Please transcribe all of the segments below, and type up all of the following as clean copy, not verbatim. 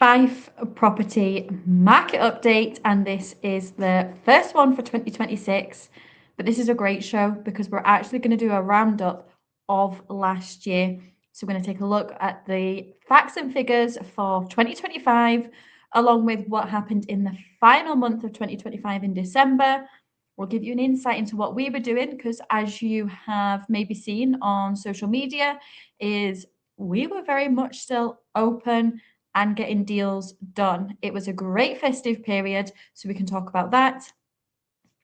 Fife Property market update, and this is the first one for 2026. But this is a great show because we're actually going to do a roundup of last year. So we're going to take a look at the facts and figures for 2025, along with what happened in the final month of 2025 in December. We'll give you an insight into what we were doing because, as you have maybe seen on social media, is we were very much still open and getting deals done. It was a great festive period, so we can talk about that.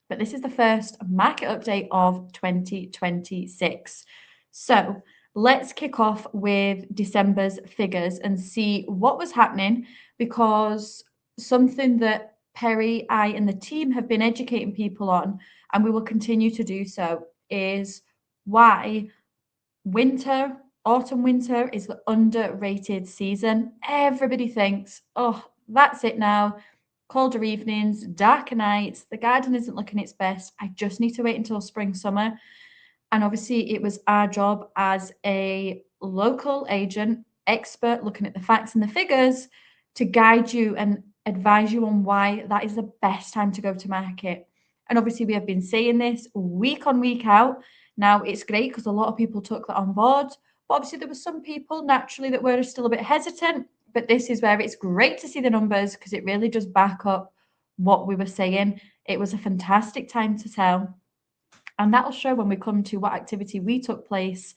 But this is the first market update of 2026. So let's kick off with December's figures and see what was happening, because something that Perry, I, and the team have been educating people on, and we will continue to do so, is why autumn winter is the underrated season. Everybody thinks, oh, that's it now. Colder evenings, darker nights, the garden isn't looking its best. I just need to wait until spring, summer. And obviously, it was our job as a local agent, expert looking at the facts and the figures, to guide you and advise you on why that is the best time to go to market. And obviously, we have been saying this week on, week out. Now, it's great because a lot of people took that on board. But obviously, there were some people naturally that were still a bit hesitant. But this is where it's great to see the numbers because it really does back up what we were saying. It was a fantastic time to sell. And that'll show when we come to what activity we took place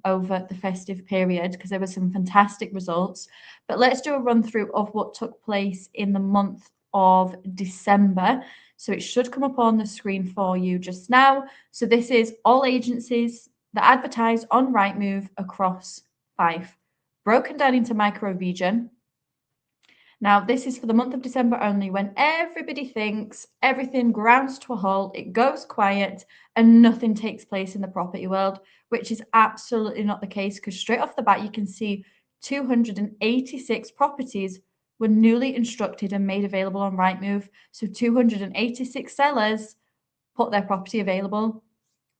over the festive period, because there were some fantastic results. But let's do a run through of what took place in the month of December. So it should come up on the screen for you just now. So this is all agencies that advertise on Rightmove across Fife, broken down into micro region. Now, this is for the month of December only, when everybody thinks everything grounds to a halt, it goes quiet, and nothing takes place in the property world, which is absolutely not the case, because straight off the bat, you can see 286 properties were newly instructed and made available on Rightmove. So 286 sellers put their property available.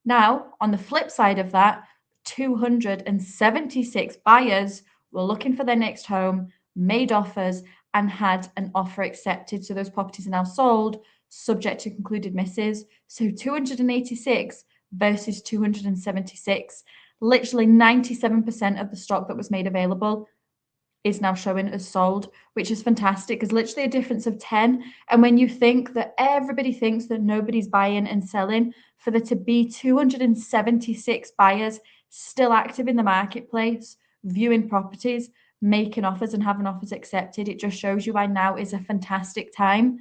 Now, on the flip side of that, 276 buyers were looking for their next home, made offers, and had an offer accepted. So those properties are now sold, subject to concluded misses. So 286 versus 276. Literally 97% of the stock that was made available is now showing as sold, which is fantastic. It's literally a difference of 10. And when you think that everybody thinks that nobody's buying and selling, for there to be 276 buyers still active in the marketplace, viewing properties, making offers and having offers accepted, it just shows you why now is a fantastic time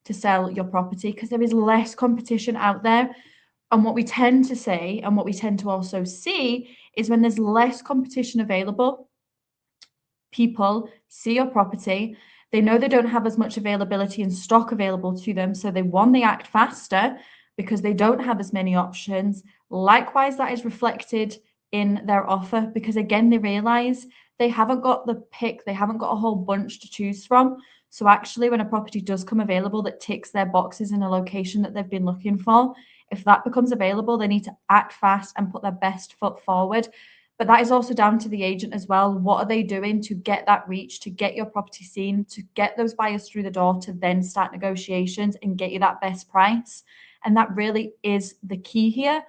to sell your property, because there is less competition out there. And what we tend to say, and what we tend to also see, is when there's less competition available, people see your property, they know they don't have as much availability and stock available to them, so they act faster because they don't have as many options. Likewise, that is reflected in their offer, because again, they realize they haven't got the pick, they haven't got a whole bunch to choose from. So actually, when a property does come available that ticks their boxes in a location that they've been looking for, if that becomes available, they need to act fast and put their best foot forward. But that is also down to the agent as well. What are they doing to get that reach, to get your property seen, to get those buyers through the door, to then start negotiations and get you that best price? And that really is the key here.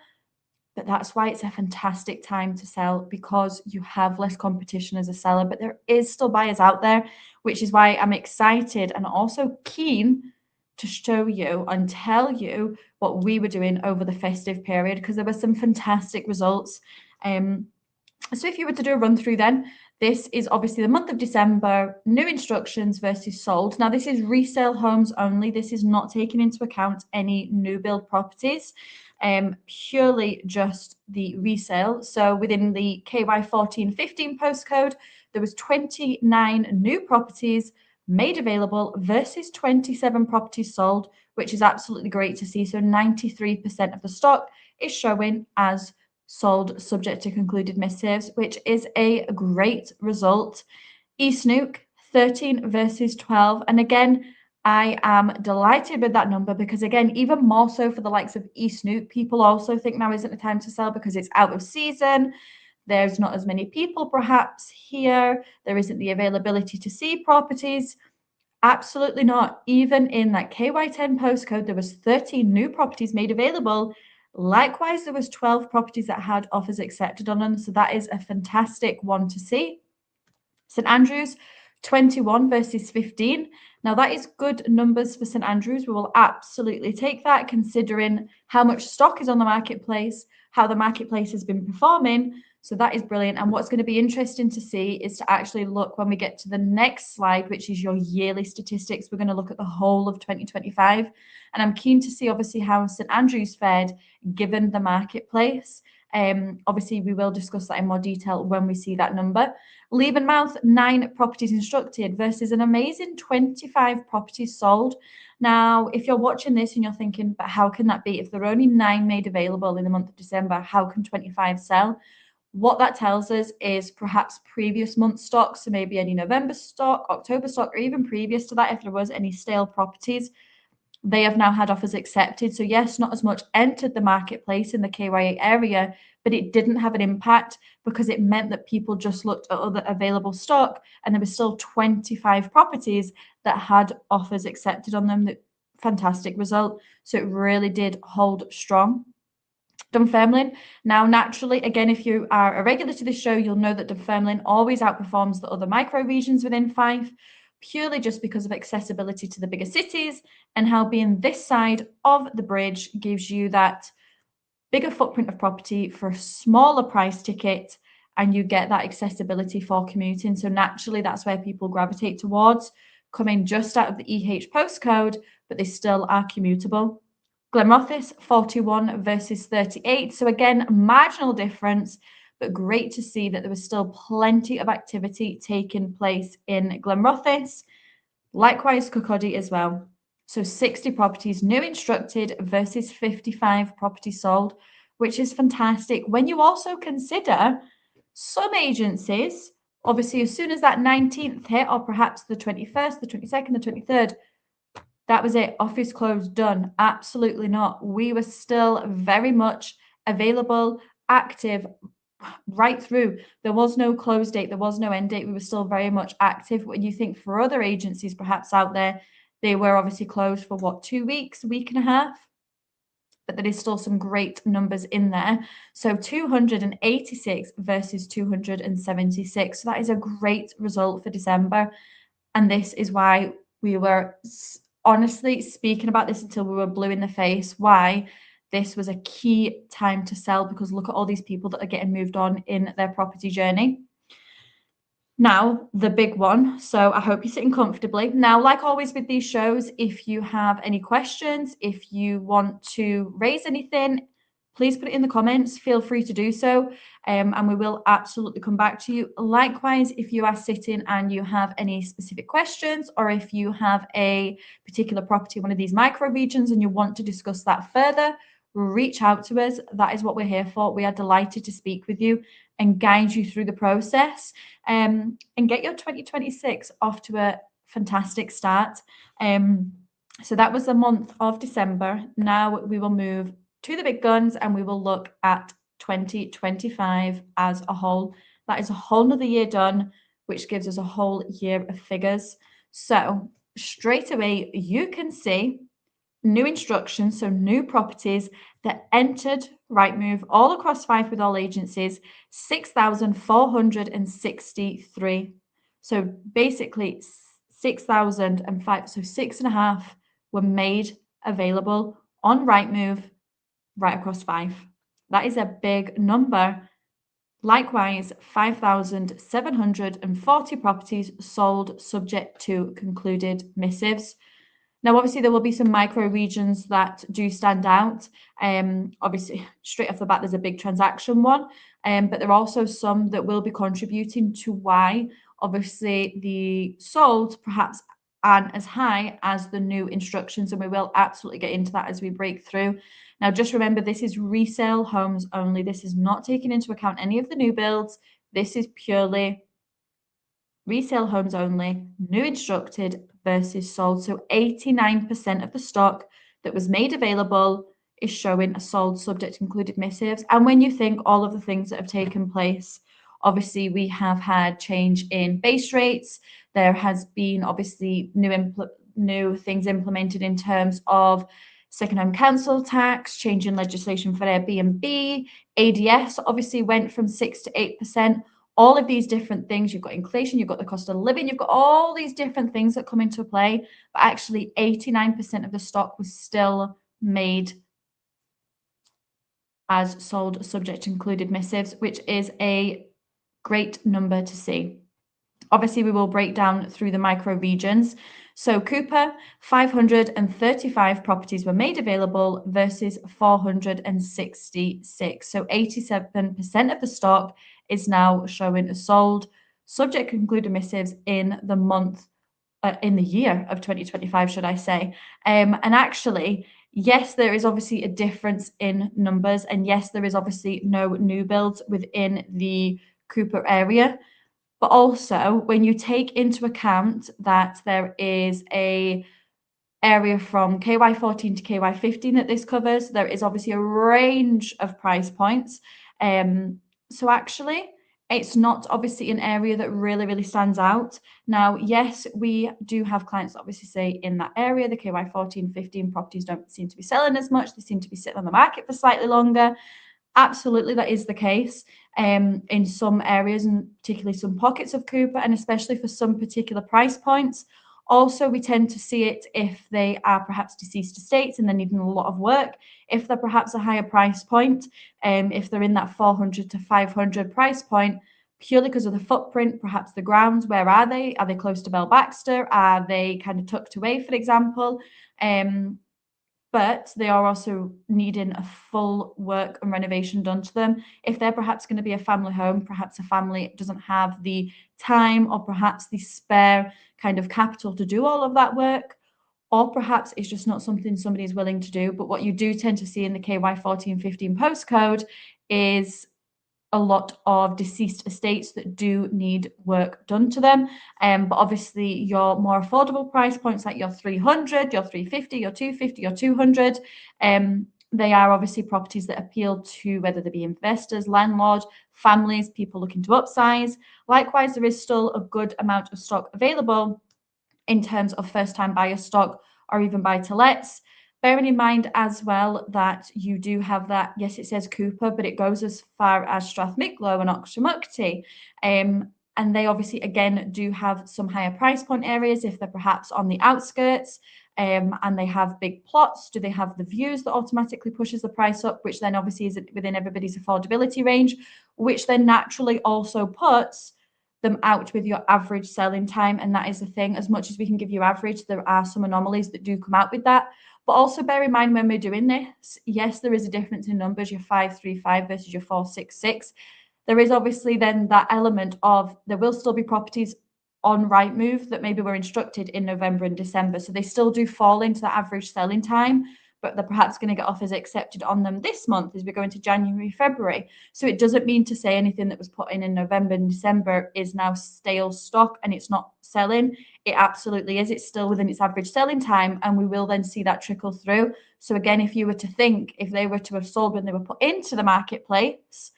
But that's why it's a fantastic time to sell, because you have less competition as a seller, but there is still buyers out there, which is why I'm excited and also keen to show you and tell you what we were doing over the festive period, because there were some fantastic results. So if you were to do a run through then, this is obviously the month of December, new instructions versus sold. Now, this is resale homes only. This is not taking into account any new build properties, purely just the resale. So within the KY1415 postcode, there was 29 new properties made available versus 27 properties sold, which is absolutely great to see. So 93% of the stock is showing as sold, subject to concluded missives, which is a great result. East Nuke, 13 versus 12. And again, I am delighted with that number, because again, even more so for the likes of East Nuke, people also think now isn't the time to sell because it's out of season. there's not as many people perhaps here, there isn't the availability to see properties. Absolutely not. Even in that KY10 postcode, there was 13 new properties made available. Likewise, there was 12 properties that had offers accepted on them. So that is a fantastic one to see. St Andrews, 21 versus 15. Now that is good numbers for St Andrews. We will absolutely take that, considering how much stock is on the marketplace, how the marketplace has been performing. So that is brilliant. And what's going to be interesting to see is to actually look when we get to the next slide, which is your yearly statistics. We're going to look at the whole of 2025. And I'm keen to see obviously how St Andrews fared given the marketplace. Obviously, we will discuss that in more detail when we see that number. Leavenmouth, 9 properties instructed versus an amazing 25 properties sold. Now, if you're watching this and you're thinking, but how can that be? If there are only 9 made available in the month of December, how can 25 sell? What that tells us is perhaps previous month stock, so maybe any November stock, October stock, or even previous to that, if there was any stale properties, they have now had offers accepted. So yes, not as much entered the marketplace in the KY8 area, but it didn't have an impact because it meant that people just looked at other available stock and there were still 25 properties that had offers accepted on them. That fantastic result. So it really did hold strong. Dunfermline. Now, naturally, again, if you are a regular to this show, you'll know that Dunfermline always outperforms the other micro regions within Fife, purely just because of accessibility to the bigger cities and how being this side of the bridge gives you that bigger footprint of property for a smaller price ticket, and you get that accessibility for commuting. So naturally, that's where people gravitate towards, coming just out of the EH postcode, but they still are commutable. Glenrothes, 41 versus 38. So again, marginal difference, but great to see that there was still plenty of activity taking place in Glenrothes. Likewise, Kirkcaldy as well. So 60 properties new instructed versus 55 properties sold, which is fantastic. When you also consider some agencies, obviously, as soon as that 19th hit, or perhaps the 21st, the 22nd, the 23rd, that was it. Office closed, done. Absolutely not. We were still very much available, active, right through. There was no close date, there was no end date. We were still very much active. When you think for other agencies perhaps out there, they were obviously closed for what, 2 weeks, a week and a half? But there is still some great numbers in there. So 286 versus 276. So that is a great result for December. And this is why we were honestly speaking about this until we were blue in the face, why this was a key time to sell, because look at all these people that are getting moved on in their property journey. Now, the big one. So I hope you're sitting comfortably. Now, like always with these shows, if you have any questions, if you want to raise anything, please put it in the comments. Feel free to do so. And we will absolutely come back to you. Likewise, if you are sitting and you have any specific questions, or if you have a particular property, one of these micro regions, and you want to discuss that further, reach out to us. That is what we're here for. We are delighted to speak with you and guide you through the process, and get your 2026 off to a fantastic start. So that was the month of December. Now we will move to the big guns and we will look at 2025 as a whole. That is a whole nother year done, which gives us a whole year of figures. So straight away, you can see new instructions, so new properties that entered Rightmove all across Fife with all agencies, 6,463. So basically 6,005, so 6.5 were made available on Rightmove right across Fife. That is a big number. Likewise, 5,740 properties sold subject to concluded missives. Now, obviously, there will be some micro regions that do stand out. Obviously, straight off the bat, there's a big transaction one, but there are also some that will be contributing to why, obviously, the sold perhaps aren't as high as the new instructions, and we will absolutely get into that as we break through. Now, just remember, this is resale homes only. This is not taking into account any of the new builds. This is purely resale homes only, new instructed versus sold. So 89% of the stock that was made available is showing a sold subject to included missives. And when you think all of the things that have taken place, obviously we have had change in base rates. There has been obviously new things implemented in terms of second home council tax, change in legislation for Airbnb, ADS obviously went from 6 to 8%. All of these different things, you've got inflation, you've got the cost of living, you've got all these different things that come into play, but actually 89% of the stock was still made as sold subject to included missives, which is a great number to see. Obviously, we will break down through the micro regions. So Cooper, 535 properties were made available versus 466. So 87% of the stock is now showing as sold, subject to included missives in the month, in the year of 2025, should I say. And actually, yes, there is obviously a difference in numbers. And yes, there is obviously no new builds within the Cooper area. But also, when you take into account that there is a area from KY14 to KY15 that this covers, there is obviously a range of price points. So actually, it's not obviously an area that really stands out. Now, yes, we do have clients that obviously say in that area, the KY14, 15 properties don't seem to be selling as much. They seem to be sitting on the market for slightly longer. Absolutely, that is the case in some areas, and particularly some pockets of Cooper, and especially for some particular price points. Also, we tend to see it if they are perhaps deceased estates and they're needing a lot of work. If they're perhaps a higher price point, if they're in that 400 to 500 price point, purely because of the footprint, perhaps the grounds, where are they? Are they close to Bell Baxter? Are they kind of tucked away, for example? But they are also needing a full work and renovation done to them. If they're perhaps going to be a family home, perhaps a family doesn't have the time or perhaps the spare kind of capital to do all of that work, or perhaps it's just not something somebody is willing to do. But what you do tend to see in the KY1415 postcode is a lot of deceased estates that do need work done to them. But obviously your more affordable price points like your 300, your 350, your 250, your 200, they are obviously properties that appeal to whether they be investors, landlords, families, people looking to upsize. Likewise, there is still a good amount of stock available in terms of first-time buyer stock or even buy-to-lets. Bearing in mind as well that you do have that, yes, it says Cooper, but it goes as far as Strathmiglo and Auchtermuchty. And they obviously, again, do have some higher price point areas if they're perhaps on the outskirts and they have big plots. Do they have the views that automatically pushes the price up, which then obviously is within everybody's affordability range, which then naturally also puts them out with your average selling time. And that is the thing, as much as we can give you average, there are some anomalies that do come out with that. But also bear in mind when we're doing this, yes, there is a difference in numbers, your 535 versus your 466. There is obviously then that element of there will still be properties on Rightmove that maybe were instructed in November and December. So they still do fall into the average selling time, but they're perhaps going to get offers accepted on them this month as we go into January, February. So it doesn't mean to say anything that was put in November and December is now stale stock and it's not selling. It absolutely is. It's still within its average selling time, and we will then see that trickle through. So again, if you were to think, if they were to have sold when they were put into the marketplace,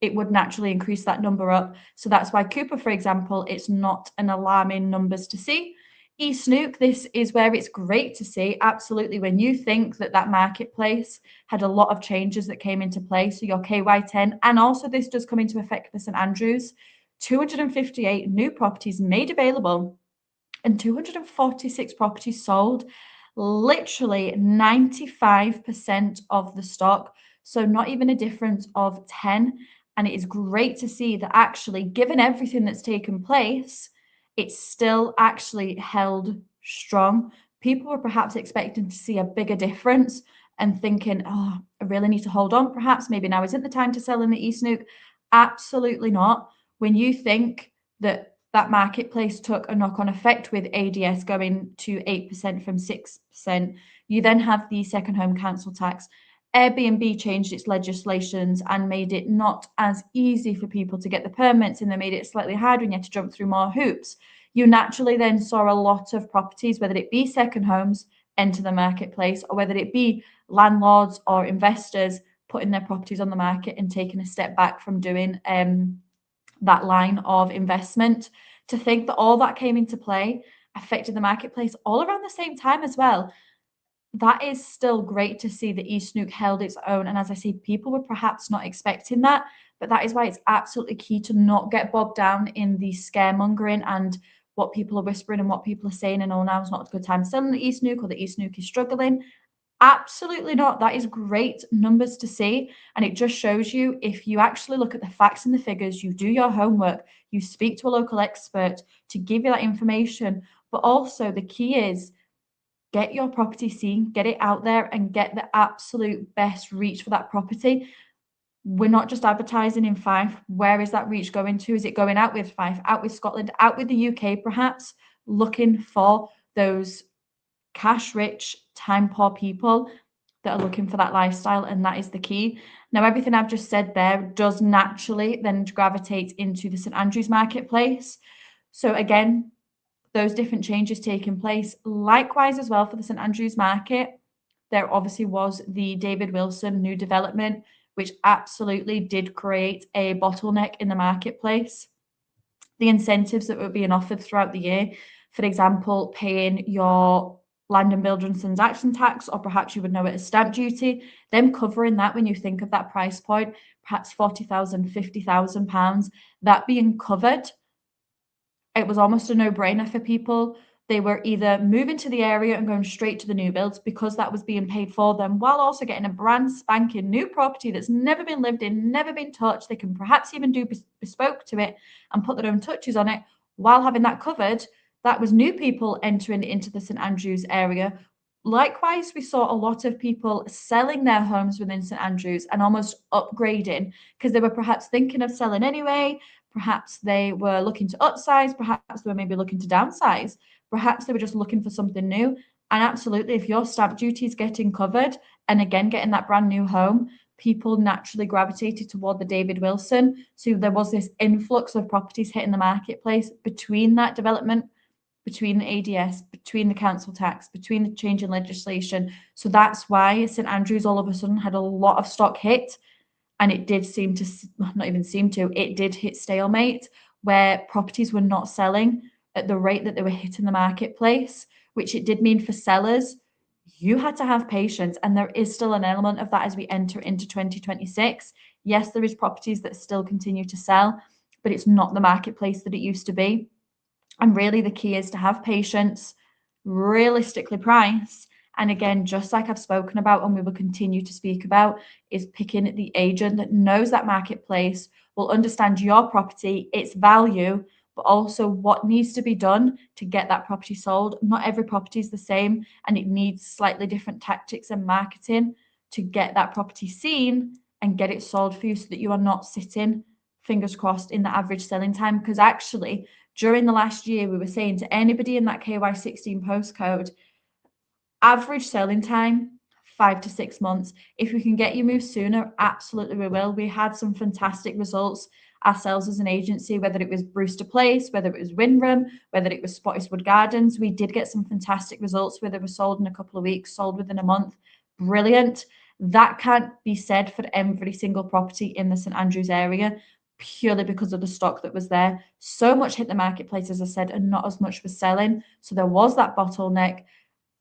it would naturally increase that number up. So that's why Cooper, for example, it's not an alarming numbers to see. East Nuke, this is where it's great to see. Absolutely, when you think that that marketplace had a lot of changes that came into play, so your KY10, and also this does come into effect for St Andrews, 258 new properties made available and 246 properties sold, literally 95% of the stock. So not even a difference of 10. And it is great to see that actually, given everything that's taken place, it's still actually held strong. People were perhaps expecting to see a bigger difference and thinking, oh, I really need to hold on. Perhaps maybe now isn't the time to sell in the East Nuke. Absolutely not. When you think that that marketplace took a knock-on effect with ADS going to 8% from 6%, you then have the second home council tax. Airbnb changed its legislations and made it not as easy for people to get the permits, and they made it slightly harder and you had to jump through more hoops. You naturally then saw a lot of properties, whether it be second homes, enter the marketplace, or whether it be landlords or investors putting their properties on the market and taking a step back from doing that line of investment. To think that all that came into play affected the marketplace all around the same time as well, that is still great to see that East Neuk held its own. And as I say, people were perhaps not expecting that, but that is why it's absolutely key to not get bogged down in the scaremongering and what people are whispering and what people are saying, and oh, now's not a good time selling the East Neuk, or the East Neuk is struggling. Absolutely not. That is great numbers to see. And it just shows you, if you actually look at the facts and the figures, you do your homework, you speak to a local expert to give you that information. But also the key is get your property seen, get it out there, and get the absolute best reach for that property. We're not just advertising in Fife. Where is that reach going to? Is it going out with Fife, out with Scotland, out with the UK perhaps, looking for those cash rich, time poor people that are looking for that lifestyle? And that is the key. Now, everything I've just said there does naturally then gravitate into the St Andrews marketplace. So again, those different changes taking place. Likewise as well for the St Andrews market, there obviously was the David Wilson new development, which absolutely did create a bottleneck in the marketplace. The incentives that were being offered throughout the year, for example, paying your land and building transaction tax, or perhaps you would know it as stamp duty, them covering that when you think of that price point, perhaps £40,000, £50,000, that being covered, it was almost a no-brainer for people. They were either moving to the area and going straight to the new builds because that was being paid for them, while also getting a brand spanking new property that's never been lived in, never been touched. They can perhaps even do bespoke to it and put their own touches on it while having that covered. That was new people entering into the St Andrews area. Likewise, we saw a lot of people selling their homes within St Andrews and almost upgrading because they were perhaps thinking of selling anyway. Perhaps they were looking to upsize. Perhaps they were maybe looking to downsize. Perhaps they were just looking for something new. And absolutely, if your stamp duty is getting covered and again getting that brand new home, people naturally gravitated toward the David Wilson. So there was this influx of properties hitting the marketplace between that development, between the ADS, between the council tax, between the change in legislation. So that's why St Andrews all of a sudden had a lot of stock hit. And it did seem to, not even seem to, it did hit stalemate, where properties were not selling at the rate that they were hitting the marketplace, which it did mean for sellers, you had to have patience. And there is still an element of that as we enter into 2026. Yes, there is properties that still continue to sell, but it's not the marketplace that it used to be. And really the key is to have patience, realistically price. And again, just like I've spoken about and we will continue to speak about, is picking the agent that knows that marketplace, will understand your property, its value, but also what needs to be done to get that property sold. Not every property is the same, and it needs slightly different tactics and marketing to get that property seen and get it sold for you, so that you are not sitting, fingers crossed, in the average selling time. Because actually, during the last year, we were saying to anybody in that KY16 postcode, average selling time, 5 to 6 months. If we can get you moved sooner, absolutely we will. We had some fantastic results ourselves as an agency, whether it was Brewster Place, whether it was Windrum, whether it was Spottiswood Gardens. We did get some fantastic results where they were sold in a couple of weeks, sold within a month. Brilliant. That can't be said for every single property in the St Andrews area, purely because of the stock that was there. So much hit the marketplace, as I said, and not as much was selling. So there was that bottleneck,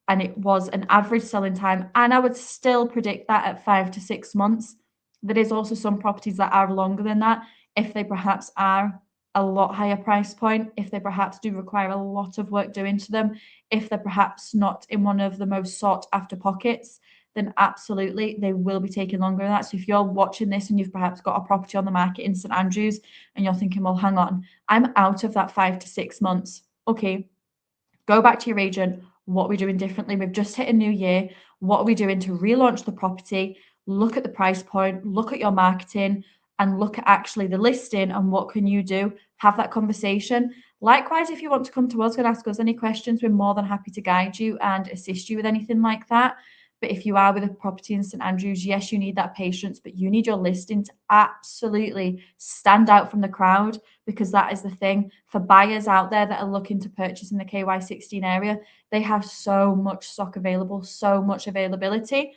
and it was an average selling time. And I would still predict that at 5 to 6 months. There is also some properties that are longer than that, if they perhaps are a lot higher price point, if they perhaps do require a lot of work doing to them, if they're perhaps not in one of the most sought after pockets, then absolutely they will be taking longer than that. So if you're watching this and you've perhaps got a property on the market in St Andrews and you're thinking, well, hang on, I'm out of that 5 to 6 months. Okay, go back to your agent. What are we doing differently? We've just hit a new year. What are we doing to relaunch the property? Look at the price point, look at your marketing, and look at actually the listing and what can you do. Have that conversation. Likewise, if you want to come to us and ask us any questions, we're more than happy to guide you and assist you with anything like that. But if you are with a property in St Andrews, yes, you need that patience, but you need your listing to absolutely stand out from the crowd, because that is the thing. For buyers out there that are looking to purchase in the KY16 area, they have so much stock available, so much availability,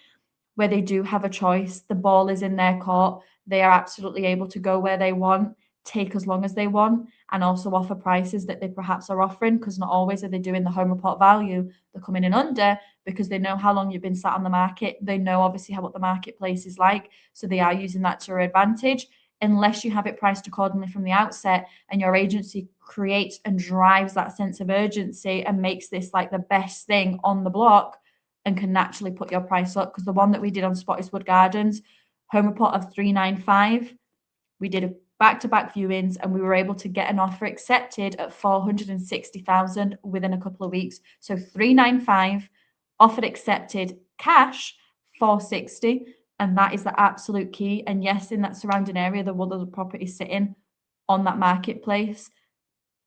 where they do have a choice. The ball is in their court. They are absolutely able to go where they want, take as long as they want, and also offer prices that they perhaps are offering, because not always are they doing the home report value. They're coming in under, because they know how long you've been sat on the market. They know obviously what the marketplace is like. So they are using that to their advantage. Unless you have it priced accordingly from the outset and your agency creates and drives that sense of urgency and makes this like the best thing on the block, and can naturally put your price up. Because the one that we did on Spottiswoode Gardens, home report of 395, we did a back-to-back viewings and we were able to get an offer accepted at 460,000 within a couple of weeks. So 395, offered accepted, cash 460, and that is the absolute key. And yes, in that surrounding area, there were other properties sitting on that marketplace.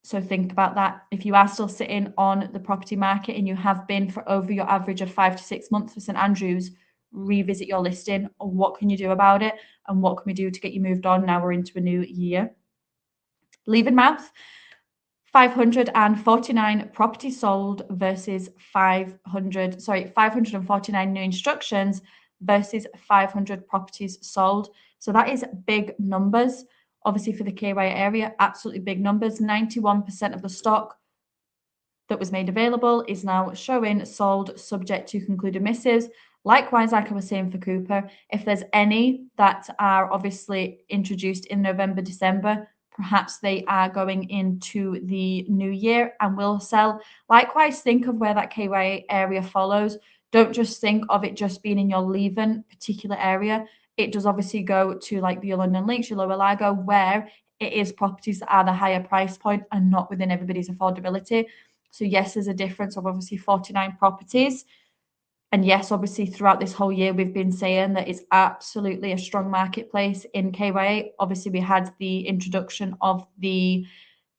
So think about that. If you are still sitting on the property market and you have been for over your average of 5 to 6 months for St Andrews, revisit your listing. What can you do about it? And what can we do to get you moved on now we're into a new year? Leavenmouth, 549 properties sold versus 549 new instructions versus 500 properties sold. So that is big numbers. Obviously for the KY area, absolutely big numbers. 91% of the stock that was made available is now showing sold subject to concluded missives. Likewise, like I was saying for Cooper, if there's any that are obviously introduced in November, December, perhaps they are going into the new year and will sell. Likewise, think of where that KY area follows. Don't just think of it just being in your Leven particular area. It does obviously go to like your London Links, your Lower Largo, where it is properties that are the higher price point and not within everybody's affordability. So yes, there's a difference of obviously 49 properties. And yes, obviously throughout this whole year, we've been saying that it's absolutely a strong marketplace in KY. Obviously, we had the introduction of the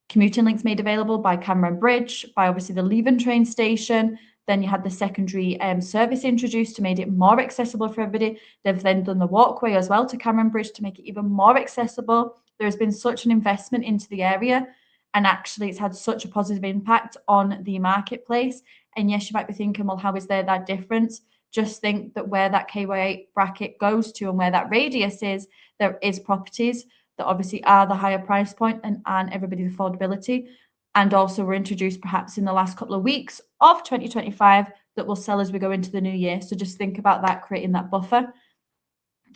commuting links made available by Cameron Bridge, by obviously the Leven train station. Then you had the secondary service introduced to make it more accessible for everybody. They've then done the walkway as well to Cameron Bridge to make it even more accessible. There's been such an investment into the area, and actually it's had such a positive impact on the marketplace. And yes, you might be thinking, well, how is there that difference? Just think that where that KY bracket goes to and where that radius is, there is properties that obviously are the higher price point and aren't everybody's affordability, and also were introduced perhaps in the last couple of weeks of 2025 that will sell as we go into the new year. So just think about that, creating that buffer.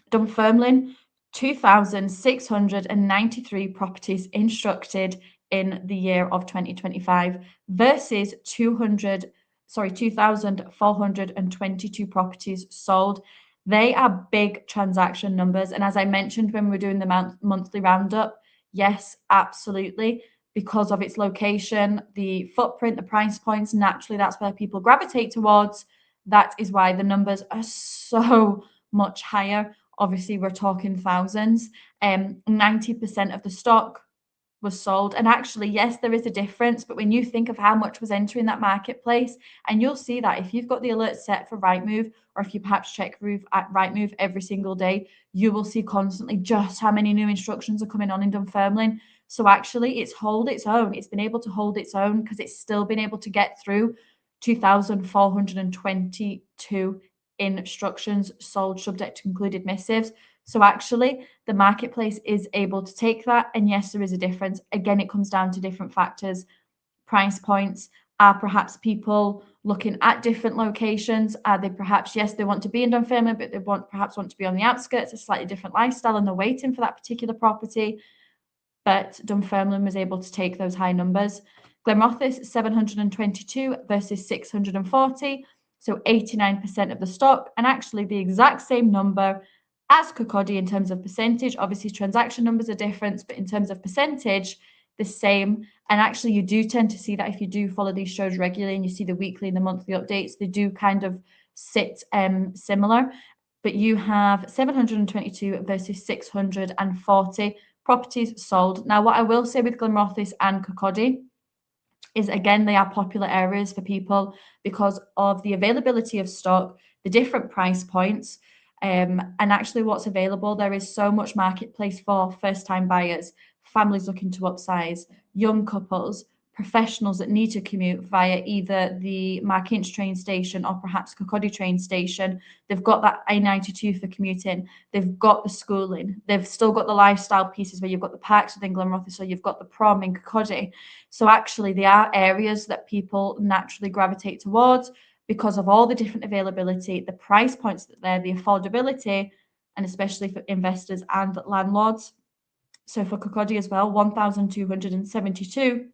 Dunfermline, 2,693 properties instructed in the year of 2025 versus 2,422 properties sold. They are big transaction numbers. And as I mentioned when we were doing the monthly roundup, yes, absolutely. Because of its location, the footprint, the price points, naturally that's where people gravitate towards. That is why the numbers are so much higher. Obviously, we're talking thousands. 90% of the stock was sold. And actually, yes, there is a difference, but when you think of how much was entering that marketplace, and you'll see that if you've got the alert set for Rightmove, or if you perhaps check at Rightmove every single day, you will see constantly just how many new instructions are coming on in Dunfermline. So actually, it's hold its own. It's been able to hold its own because it's still been able to get through 2,422 instructions sold subject to concluded missives. So actually, the marketplace is able to take that. And yes, there is a difference. Again, it comes down to different factors. Price points. Are perhaps people looking at different locations? Are they perhaps, yes, they want to be in Dunfermline, but they perhaps want to be on the outskirts, a slightly different lifestyle, and they're waiting for that particular property. But Dunfermline was able to take those high numbers. Glenrothes, 722 versus 640. So 89% of the stock, and actually the exact same number as Kirkcaldy in terms of percentage. Obviously, transaction numbers are different, but in terms of percentage, the same. And actually, you do tend to see that if you do follow these shows regularly and you see the weekly and the monthly updates, they do kind of sit similar. But you have 722 versus 640 properties sold. Now, what I will say with Glenrothes and Kirkcaldy, is, again, they are popular areas for people because of the availability of stock, the different price points, and actually what's available. There is so much marketplace for first-time buyers, families looking to upsize, young couples, professionals that need to commute via either the Mark Inch train station or perhaps Kirkcaldy train station. They've got that A92 for commuting. They've got the schooling. They've still got the lifestyle pieces where you've got the parks within Glenrothes, so you've got the prom in Kirkcaldy. So actually, they are areas that people naturally gravitate towards because of all the different availability, the price points that they're, the affordability, and especially for investors and landlords. So for Kirkcaldy as well, 1,272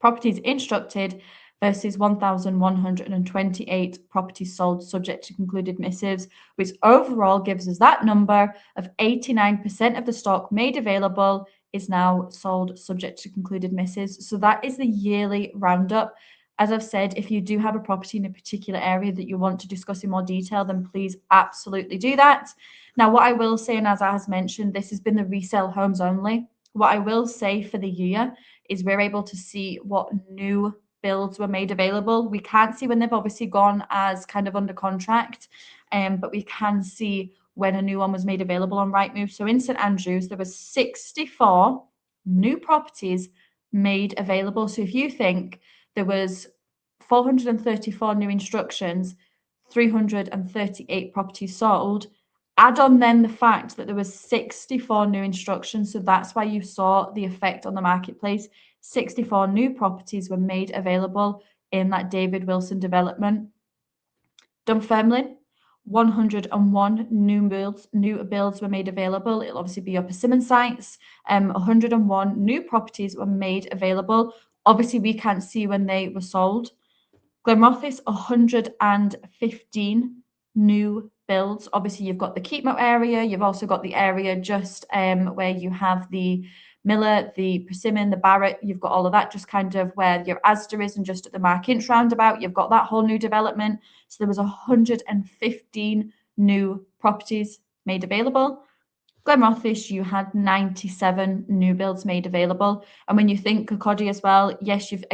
properties instructed versus 1,128 properties sold subject to concluded missives, which overall gives us that number of 89% of the stock made available is now sold subject to concluded missives. So that is the yearly roundup. As I've said, if you do have a property in a particular area that you want to discuss in more detail, then please absolutely do that. Now, what I will say, and as I has mentioned, this has been the resale homes only. What I will say for the year is we're able to see what new builds were made available. We can't see when they've obviously gone as kind of under contract, but we can see when a new one was made available on Rightmove. So in St Andrews, there was 64 new properties made available. So if you think there was 434 new instructions, 338 properties sold, add on then the fact that there was 64 new instructions, so that's why you saw the effect on the marketplace. 64 new properties were made available in that David Wilson development. Dunfermline, 101 new builds were made available. It'll obviously be your Persimmon sites. 101 new properties were made available. Obviously, we can't see when they were sold. Glenrothes, 115 new builds. Obviously, you've got the Keepmoat area. You've also got the area just where you have the Miller, the Persimmon, the Barrett. You've got all of that just kind of where your Asda is and just at the Mark Inch roundabout. You've got that whole new development. So there was 115 new properties made available. Glenrothes, you had 97 new builds made available. And when you think Kirkcaldy as well, yes, you've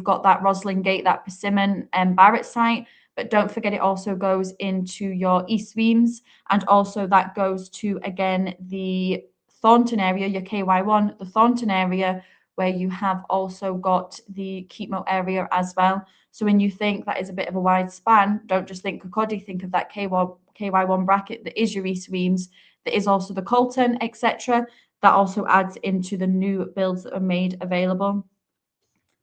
got that Roslyn Gate, that Persimmon and Barrett site, but don't forget it also goes into your East Weems, and also that goes to, again, the Thornton area, your KY1, the Thornton area, where you have also got the Keepmoat area as well. So when you think that is a bit of a wide span, don't just think Kirkcaldy, think of that KY1 bracket that is your East Weems. There is also the Colton, etc. That also adds into the new builds that are made available.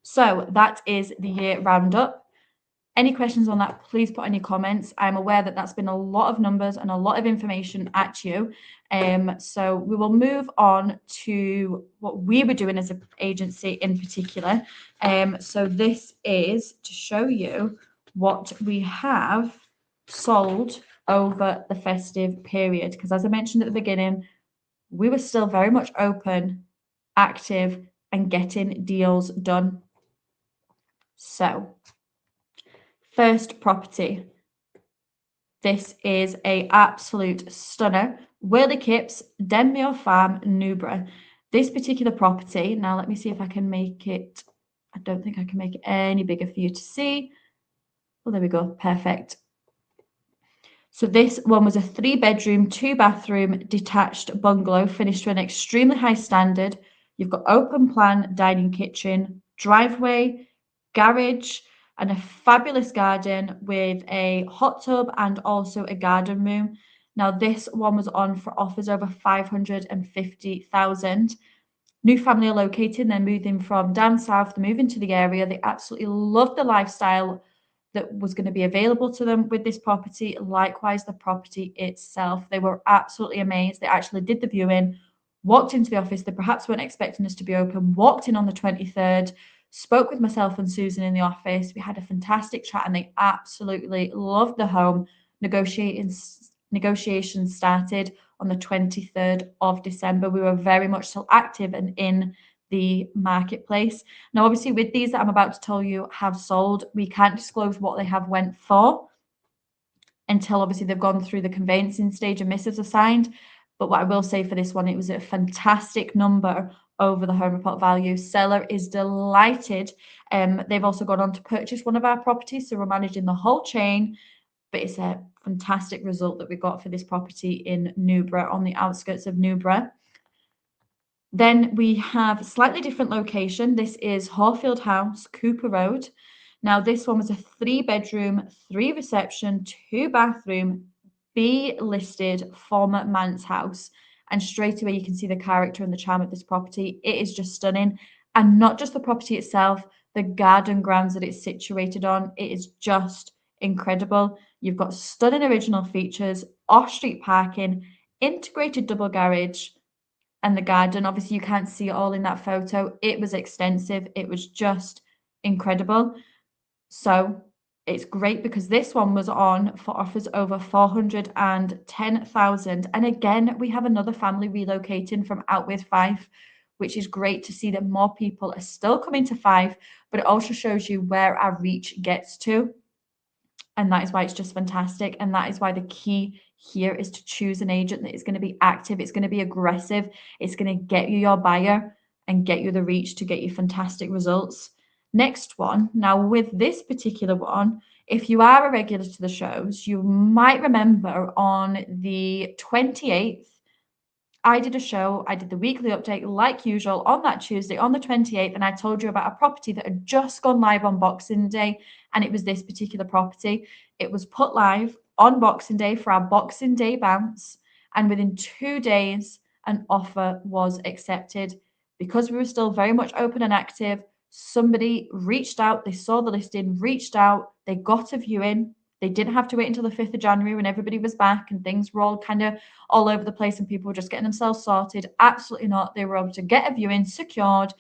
So that is the year roundup. Any questions on that, please put any comments. I'm aware that that's been a lot of numbers and a lot of information at you. So we will move on to what we were doing as an agency in particular. So this is to show you what we have sold over the festive period, because as I mentioned at the beginning, we were still very much open, active, and getting deals done. So first property, this is a absolute stunner, Whirly Kips, Denmuir Farm, Newborough. This particular property, now let me see if I can make it, I don't think I can make it any bigger for you to see. Well, there we go, perfect. So this one was a 3-bedroom, 2-bathroom detached bungalow finished to an extremely high standard. You've got open plan dining kitchen, driveway, garage, and a fabulous garden with a hot tub and also a garden room. Now this one was on for offers over 550,000. New family are located, they're moving from down south, they're moving to the area. They absolutely love the lifestyle that was going to be available to them with this property. Likewise, the property itself, they were absolutely amazed. They actually did the viewing, walked into the office. They perhaps weren't expecting us to be open, walked in on the 23rd, spoke with myself and Susan in the office. We had a fantastic chat and they absolutely loved the home. Negotiations started on the 23rd of December. We were very much still active and in the marketplace. Now, obviously, with these that I'm about to tell you have sold, we can't disclose what they have went for until obviously they've gone through the conveyancing stage and missives are signed. But what I will say for this one, it was a fantastic number over the home report value. Seller is delighted. They've also gone on to purchase one of our properties, so we're managing the whole chain. But it's a fantastic result that we got for this property in Newborough, on the outskirts of Newborough. Then we have a slightly different location. This is Horfield House, Cooper Road. Now, this one was a 3-bedroom, 3-reception, 2-bathroom, B-listed former man's house. And straight away, you can see the character and the charm of this property. It is just stunning. And not just the property itself, the garden grounds that it's situated on, it is just incredible. You've got stunning original features, off-street parking, integrated double garage, and the garden. Obviously, you can't see it all in that photo. It was extensive. It was just incredible. So it's great because this one was on for offers over 410,000. And again, we have another family relocating from out with Fife, which is great to see that more people are still coming to Fife, but it also shows you where our reach gets to. And that is why it's just fantastic. And that is why the key here is to choose an agent that is going to be active, it's going to be aggressive, it's going to get you your buyer and get you the reach to get you fantastic results. Next one. Now, with this particular one, if you are a regular to the shows, you might remember on the 28th, I did a show, I did the weekly update like usual on that Tuesday, on the 28th, and I told you about a property that had just gone live on Boxing Day, and it was this particular property. It was put live on Boxing Day for our Boxing Day bounce, and within 2 days, an offer was accepted. Because we were still very much open and active, somebody reached out, they saw the listing, reached out, they got a viewing. They didn't have to wait until the 5th of January when everybody was back and things were all kind of all over the place and people were just getting themselves sorted. Absolutely not. They were able to get a viewing secured,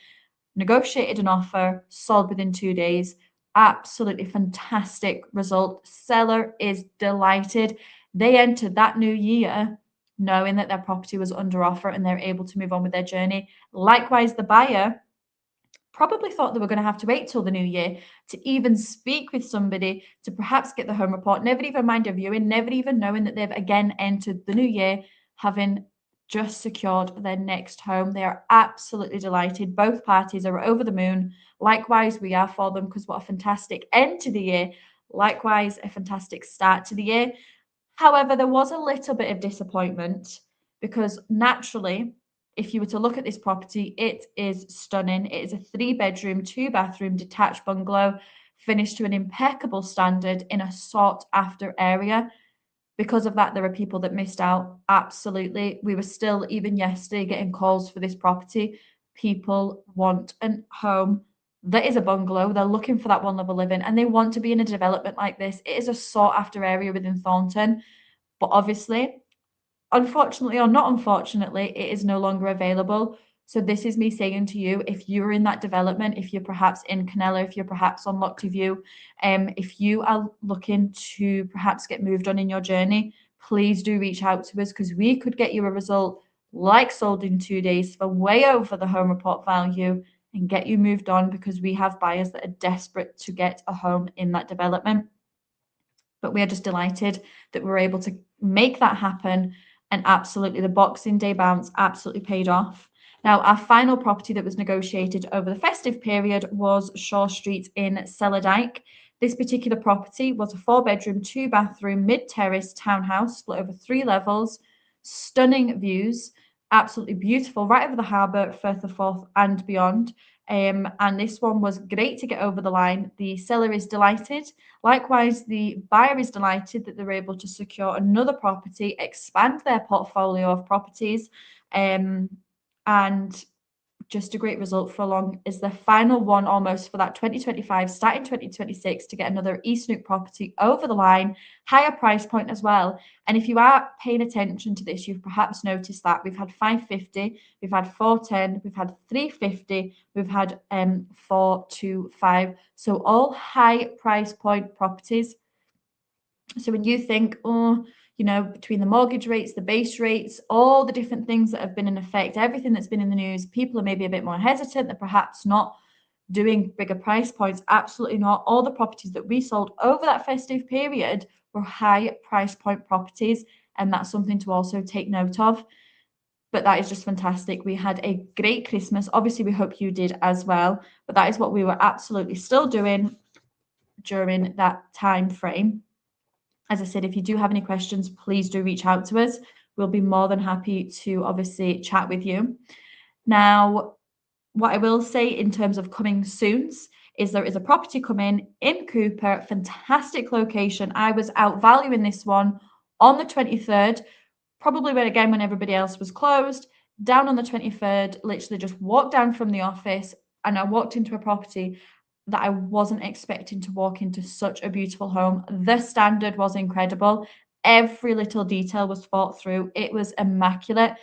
negotiated an offer, sold within 2 days. Absolutely fantastic result. Seller is delighted. They entered that new year knowing that their property was under offer and they're able to move on with their journey. Likewise, the buyer probably thought they were going to have to wait till the new year to even speak with somebody to perhaps get the home report, never even mind a viewing, never even knowing that they've again entered the new year having just secured their next home. They are absolutely delighted. Both parties are over the moon. Likewise, we are for them because what a fantastic end to the year. Likewise, a fantastic start to the year. However, there was a little bit of disappointment because naturally, if you were to look at this property, it is stunning. It is a 3-bedroom, 2-bathroom detached bungalow finished to an impeccable standard in a sought after area. Because of that, there are people that missed out. Absolutely. We were still, even yesterday, getting calls for this property. People want a home that is a bungalow. They're looking for that one level living and they want to be in a development like this. It is a sought after area within Thornton. But obviously, unfortunately or not unfortunately, it is no longer available. So this is me saying to you, if you're in that development, if you're perhaps in Canella, if you're perhaps on Lock to View, if you are looking to perhaps get moved on in your journey, please do reach out to us because we could get you a result like sold in 2 days for way over the home report value and get you moved on because we have buyers that are desperate to get a home in that development. But we are just delighted that we're able to make that happen. And absolutely, the Boxing Day bounce absolutely paid off. Now, our final property that was negotiated over the festive period was Shaw Street in Cellardyke. This particular property was a 4-bedroom, 2-bathroom, mid-terrace townhouse split over 3 levels, stunning views, absolutely beautiful, right over the harbour, Firth of Forth and beyond. And this one was great to get over the line. The seller is delighted. Likewise, the buyer is delighted that they're able to secure another property, expand their portfolio of properties, and just a great result for Long is the final one almost for that 2025, starting 2026 to get another East Neuk property over the line, higher price point as well. And if you are paying attention to this, you've perhaps noticed that we've had 550, we've had 410, we've had 350, we've had 425. So all high price point properties. So when you think, oh, between the mortgage rates, the base rates, all the different things that have been in effect, everything that's been in the news, people are maybe a bit more hesitant. They're perhaps not doing bigger price points. Absolutely not. All the properties that we sold over that festive period were high price point properties. And that's something to also take note of. but that is just fantastic. We had a great Christmas. Obviously, we hope you did as well, but that is what we were absolutely still doing during that time frame. As I said, if you do have any questions, please do reach out to us. We'll be more than happy to obviously chat with you. Now, what I will say in terms of coming soons is there is a property coming in Cooper, fantastic location. I was out valuing this one on the 23rd, probably when everybody else was closed, down on the 23rd, literally just walked down from the office and I walked into a property that I wasn't expecting to walk into. Such a beautiful home. The standard was incredible. Every little detail was thought through. It was immaculate.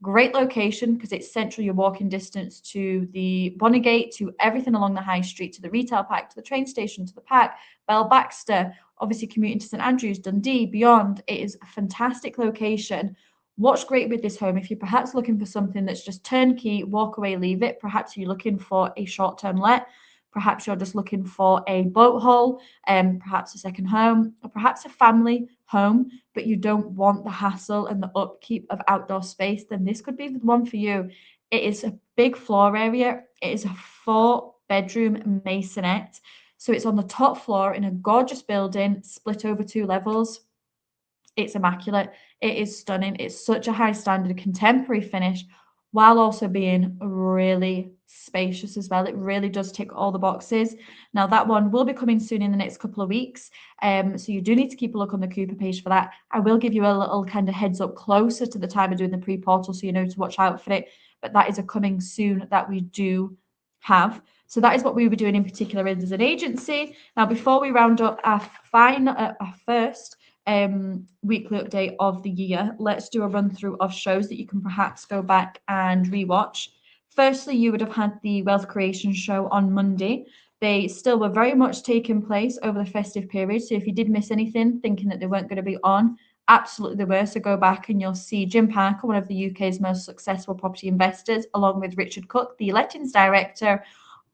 Great location because it's central. You're walking distance to the Bonnygate, to everything along the high street, to the retail park, to the train station, to the park, Bell Baxter, obviously commuting to St Andrews, Dundee, beyond. It is a fantastic location. What's great with this home, if you're perhaps looking for something that's just turnkey, walk away, leave it, perhaps you're looking for a short-term let, perhaps you're just looking for a boat hole, perhaps a second home, or perhaps a family home, but you don't want the hassle and the upkeep of outdoor space, then this could be the one for you. It is a big floor area. It is a 4-bedroom masonette. So it's on the top floor in a gorgeous building, split over 2 levels. It's immaculate. It is stunning. It's such a high standard, contemporary finish, while also being really spacious as well. It really does tick all the boxes. Now, that one will be coming soon in the next couple of weeks. So you do need to keep a look on the Cooper page for that. I will give you a little kind of heads up closer to the time of doing the pre-portal so you know to watch out for it. But that is a coming soon that we do have. So that is what we were doing in particular as an agency. Now, before we round up our first weekly update of the year, let's do a run through of shows that you can perhaps go back and rewatch. Firstly, you would have had the Wealth Creation show on Monday. They still were very much taking place over the festive period. So if you did miss anything, thinking that they weren't going to be on, absolutely they were. So go back and you'll see Jim Parker, one of the UK's most successful property investors, along with Richard Cook, the lettings director,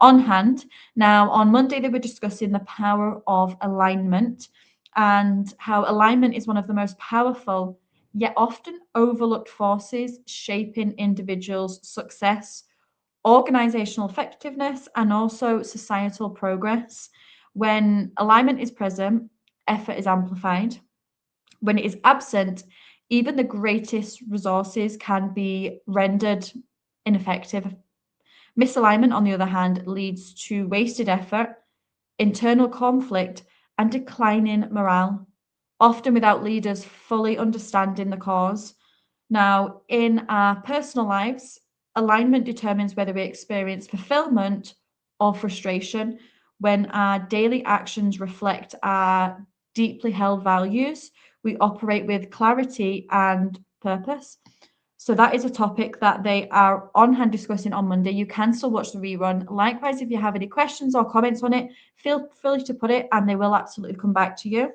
on hand. Now, on Monday, they were discussing the power of alignment and how alignment is one of the most powerful yet often overlooked forces shaping individuals' success, organizational effectiveness, and also societal progress. When alignment is present, effort is amplified. When it is absent, even the greatest resources can be rendered ineffective. Misalignment, on the other hand, leads to wasted effort, internal conflict, and declining morale, often without leaders fully understanding the cause. Now, in our personal lives, alignment determines whether we experience fulfillment or frustration. When our daily actions reflect our deeply held values, we operate with clarity and purpose. So that is a topic that they are on hand discussing on Monday. You can still watch the rerun. Likewise, if you have any questions or comments on it, feel free to put it and they will absolutely come back to you.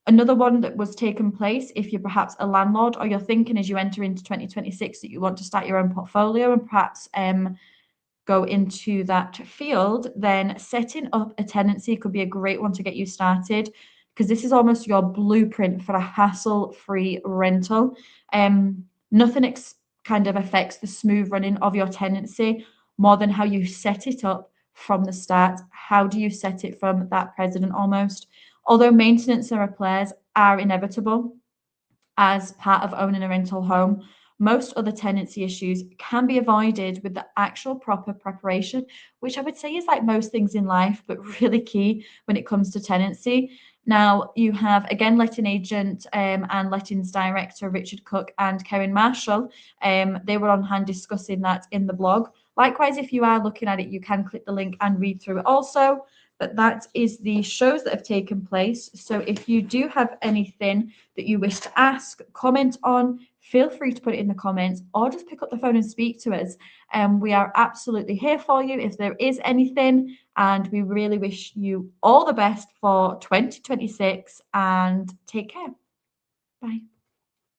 Another one that was taking place, if you're perhaps a landlord or you're thinking as you enter into 2026 that you want to start your own portfolio and perhaps go into that field, then setting up a tenancy could be a great one to get you started because this is almost your blueprint for a hassle-free rental. Nothing kind of affects the smooth running of your tenancy more than how you set it up from the start. How do you set it from that president almost? Although maintenance and repairs are inevitable as part of owning a rental home, most other tenancy issues can be avoided with the actual proper preparation, which I would say is like most things in life, but really key when it comes to tenancy. Now, you have, again, letting agent and lettings director Richard Cook and Karen Marshall. They were on hand discussing that in the blog. Likewise, if you are looking at it, you can click the link and read through it also. But that is the shows that have taken place. So if you do have anything that you wish to ask, comment on, feel free to put it in the comments or just pick up the phone and speak to us. We are absolutely here for you if there is anything. And we really wish you all the best for 2026 and take care. Bye.